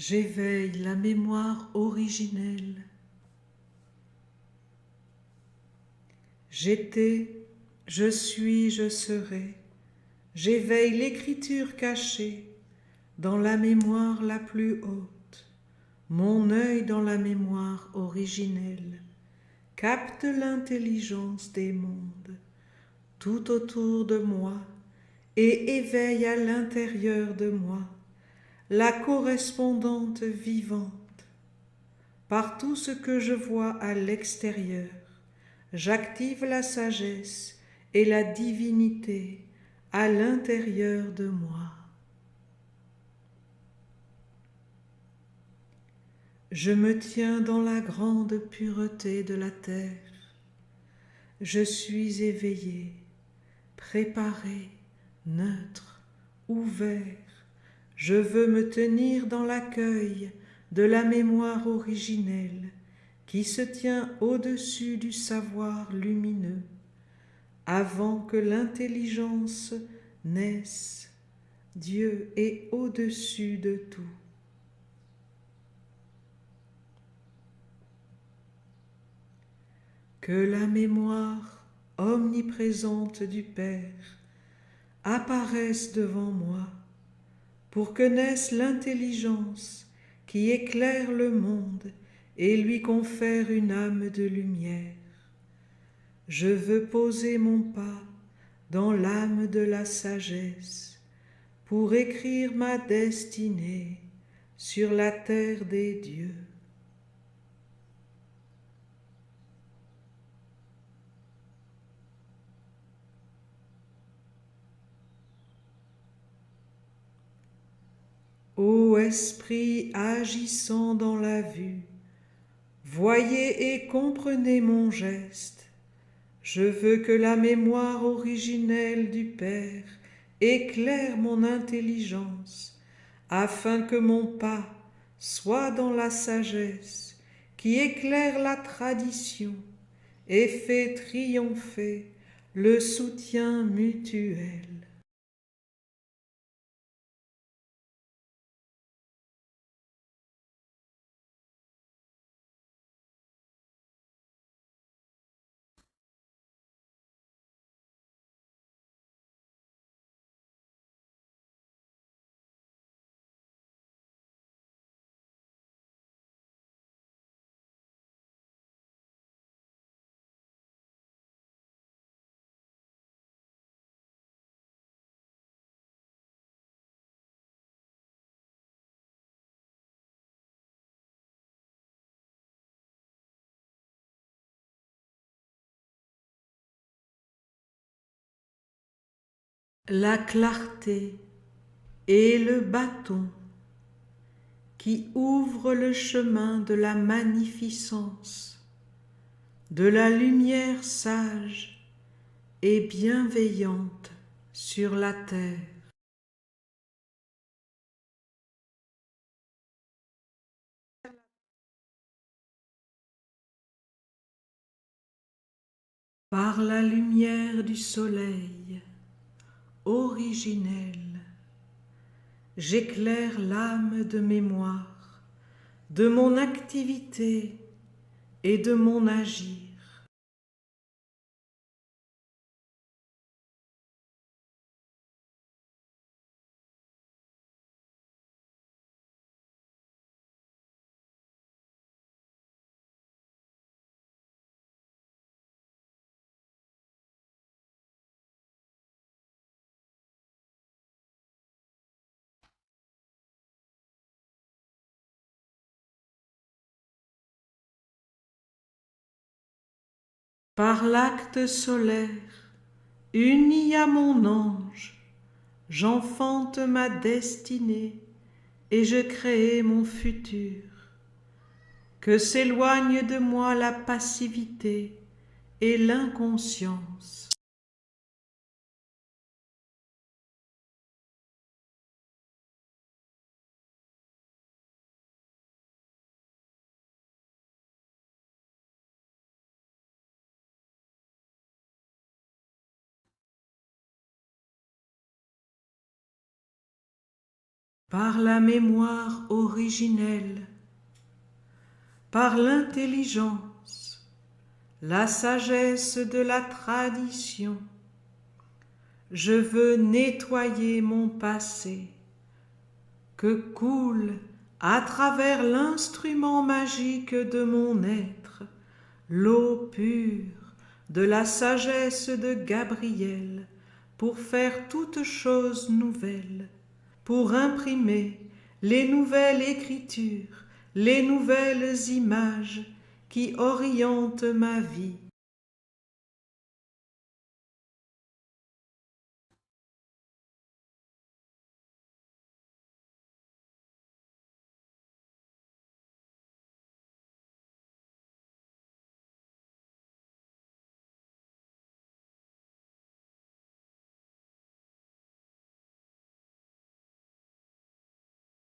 J'éveille la mémoire originelle. J'étais, je suis, je serai. J'éveille l'écriture cachée dans la mémoire la plus haute. Mon œil dans la mémoire originelle capte l'intelligence des mondes tout autour de moi et éveille à l'intérieur de moi la correspondante vivante. Par tout ce que je vois à l'extérieur, j'active la sagesse et la divinité à l'intérieur de moi. Je me tiens dans la grande pureté de la terre. Je suis éveillé, préparé, neutre, ouvert. Je veux me tenir dans l'accueil de la mémoire originelle qui se tient au-dessus du savoir lumineux, avant que l'intelligence naisse. Dieu est au-dessus de tout. Que la mémoire omniprésente du Père apparaisse devant moi pour que naisse l'intelligence qui éclaire le monde et lui confère une âme de lumière. Je veux poser mon pas dans l'âme de la sagesse pour écrire ma destinée sur la terre des dieux. Ô esprit agissant dans la vue, voyez et comprenez mon geste. Je veux que la mémoire originelle du Père éclaire mon intelligence, afin que mon pas soit dans la sagesse qui éclaire la tradition et fait triompher le soutien mutuel. La clarté est le bâton qui ouvre le chemin de la magnificence, de la lumière sage et bienveillante sur la terre. Par la lumière du soleil originel, j'éclaire l'âme de mémoire de mon activité et de mon agir. Par l'acte solaire, uni à mon ange, j'enfante ma destinée et je crée mon futur. Que s'éloigne de moi la passivité et l'inconscience. par la mémoire originelle, par l'intelligence, la sagesse de la tradition. Je veux nettoyer mon passé, que coule à travers l'instrument magique de mon être l'eau pure de la sagesse de Gabriel pour faire toutes choses nouvelles, pour imprimer les nouvelles écritures, les nouvelles images qui orientent ma vie.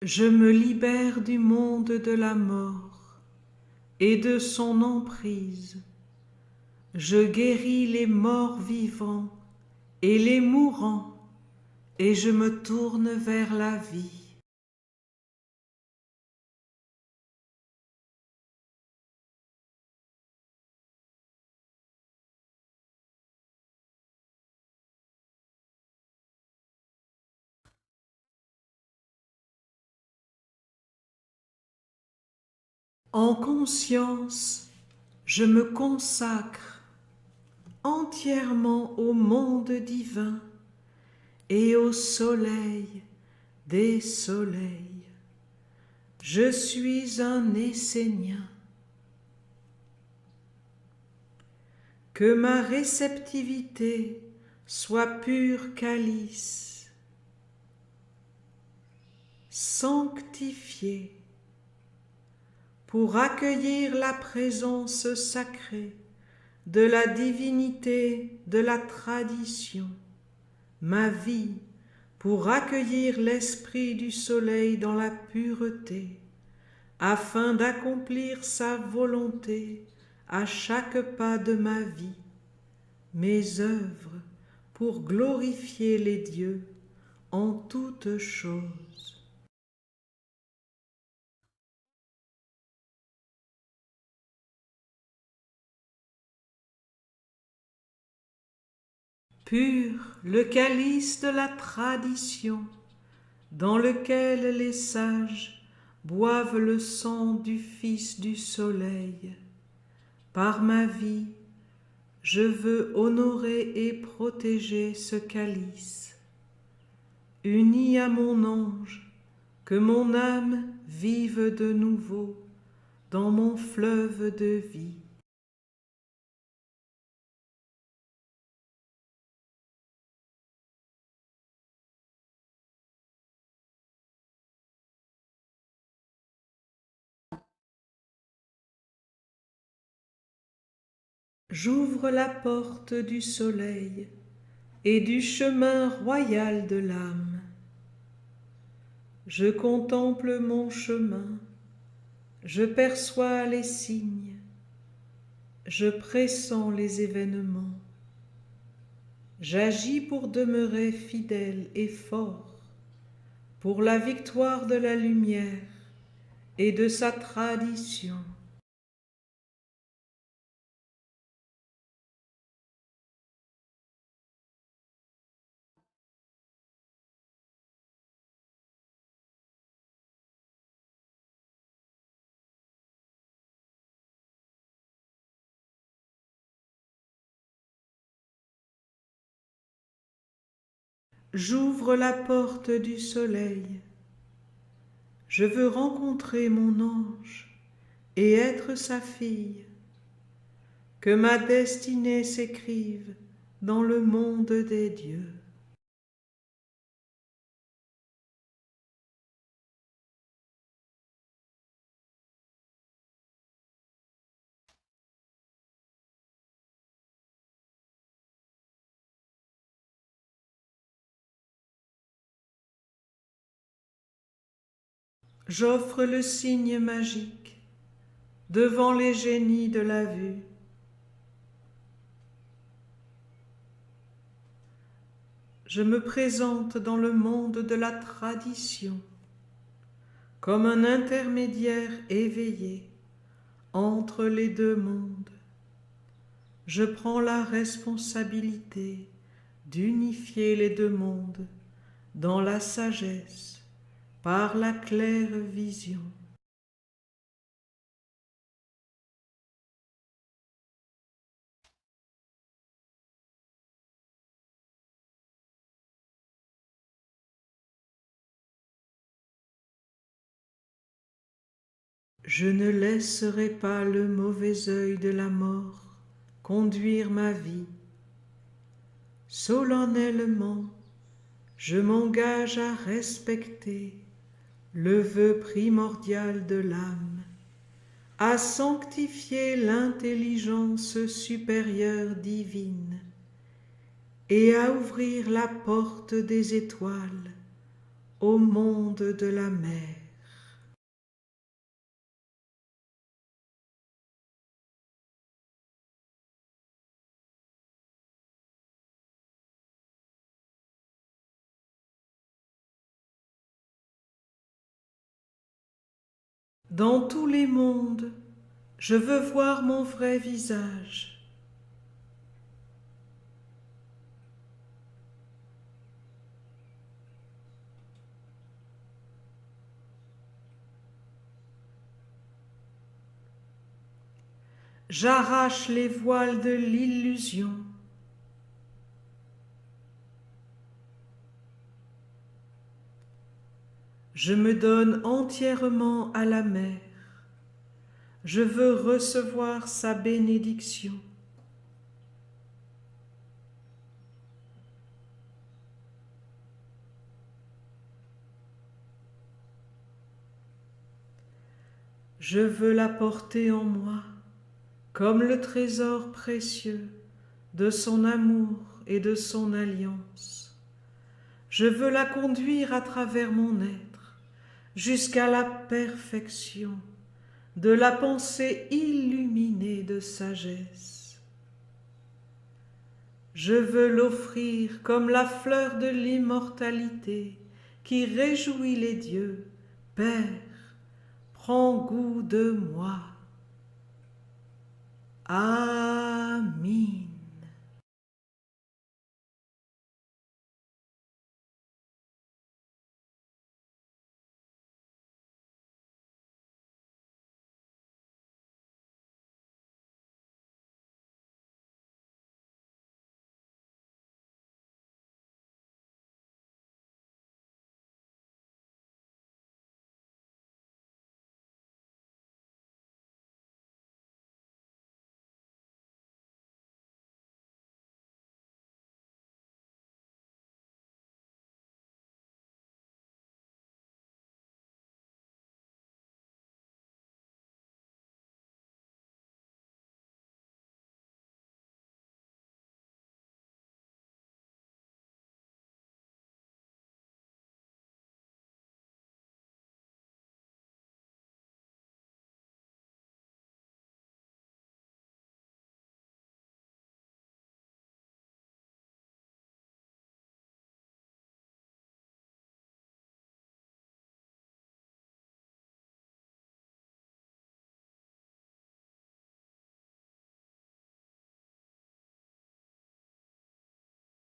Je me libère du monde de la mort et de son emprise. Je guéris les morts vivants et les mourants, et je me tourne vers la vie. En conscience, je me consacre entièrement au monde divin et au soleil des soleils. Je suis un Essénien. Que ma réceptivité soit pur calice, sanctifié, pour accueillir la présence sacrée de la divinité de la tradition, ma vie pour accueillir l'esprit du soleil dans la pureté, afin d'accomplir sa volonté à chaque pas de ma vie, mes œuvres pour glorifier les dieux en toutes choses. Pur le calice de la tradition, dans lequel les sages boivent le sang du Fils du Soleil. Par ma vie, je veux honorer et protéger ce calice. Uni à mon ange, que mon âme vive de nouveau dans mon fleuve de vie. J'ouvre la porte du soleil et du chemin royal de l'âme. Je contemple mon chemin, je perçois les signes, je pressens les événements. J'agis pour demeurer fidèle et fort, pour la victoire de la lumière et de sa tradition. J'ouvre la porte du soleil. Je veux rencontrer mon ange et être sa fille. Que ma destinée s'écrive dans le monde des dieux. J'offre le signe magique devant les génies de la vue. Je me présente dans le monde de la tradition. comme un intermédiaire éveillé entre les deux mondes. Je prends la responsabilité d'unifier les deux mondes dans la sagesse par la claire vision. Je ne laisserai pas le mauvais œil de la mort conduire ma vie. Solennellement, je m'engage à respecter le vœu primordial de l'âme, à sanctifier l'intelligence supérieure divine et à ouvrir la porte des étoiles au monde de la mer. Dans tous les mondes, je veux voir mon vrai visage. J'arrache les voiles de l'illusion. Je me donne entièrement à la mer. Je veux recevoir sa bénédiction. Je veux la porter en moi comme le trésor précieux de son amour et de son alliance. Je veux la conduire à travers mon être jusqu'à la perfection de la pensée illuminée de sagesse. Je veux l'offrir comme la fleur de l'immortalité qui réjouit les dieux. Père, prends goût de moi. Amen.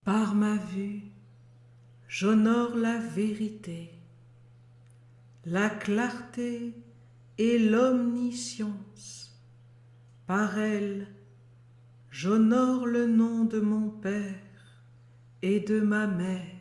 Par ma vue, j'honore la vérité, la clarté et l'omniscience. Par elle, j'honore le nom de mon Père et de ma Mère.